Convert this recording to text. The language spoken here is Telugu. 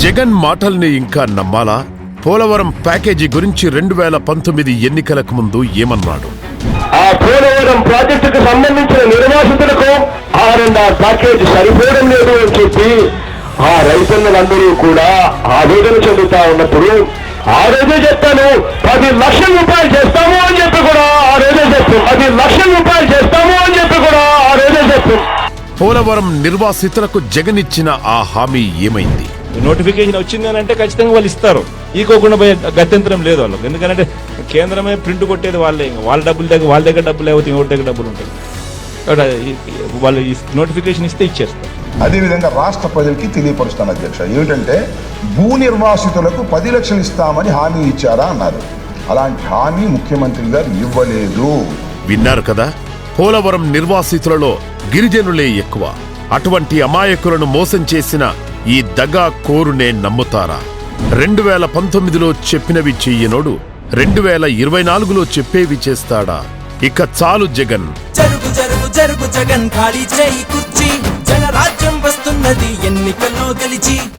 జగన్ మాటల్ని ఇంకా నమ్మాలా? పోలవరం ప్యాకేజీ గురించి 2019 ఎన్నికలకు ముందు ఏమన్నాడు? ఆ పోలవరం ప్రాజెక్టుకు సంబంధించిన నిర్వాసితులకు R&R ప్యాకేజీ సరిపోవడం లేదు అని చెప్పి ఆ రైతన్నలందరూ కూడా ఆవేదన చెందుతా ఉన్నప్పుడు ఆ రోజే చెప్తాను 10 లక్షల రూపాయలు చేస్తాము అని చెప్పి కూడా ఆ రోజే చెప్తాం 10 లక్షల రూపాయలు చేస్తాము అని చెప్పి కూడా ఆ రోజే చెప్తాం. పోలవరం నిర్వాసితులకు జగన్ ఇచ్చిన ఆ హామీ ఏమైంది? నోటిఫికేషన్ వచ్చింది అని అంటే ఖచ్చితంగా వాళ్ళు ఇస్తారు. ఈకోకుండా పోయే గత్యంతరం లేదు వాళ్ళకి. ఎందుకంటే కేంద్రమే ప్రింట్ కొట్టేది వాళ్ళే. వాళ్ళ దగ్గర డబ్బులు లేకపోతే ఇంకోటి దగ్గర డబ్బులు ఉంటాయి. వాళ్ళు నోటిఫికేషన్ ఇస్తే ఇచ్చేస్తారు. అదేవిధంగా రాష్ట్ర ప్రజలకి తెలియపరుస్తాను అధ్యక్ష, ఏమిటంటే భూ నిర్వాసితులకు 10 లక్షలు ఇస్తామని హామీ ఇచ్చారా అన్నారు. అలాంటి హామీ ముఖ్యమంత్రి గారు ఇవ్వలేదు. విన్నారు కదా, పోలవరం నిర్వాసితులలో గిరిజనులే ఎక్కువ. అటువంటి అమాయకులను మోసం చేసిన ఈ దగా కోరునే నమ్ముతారా? 2019లో చెప్పినవి చెయ్యనోడు 2024లో చెప్పేవి చేస్తాడా? ఇక చాలు జగన్. జరుగు జరుగు జరుగు జగన్, ఖాళీ చేయి కుర్చీ, జనరాజ్యం వస్తున్నది ఎన్నికల్లో గెలిచి.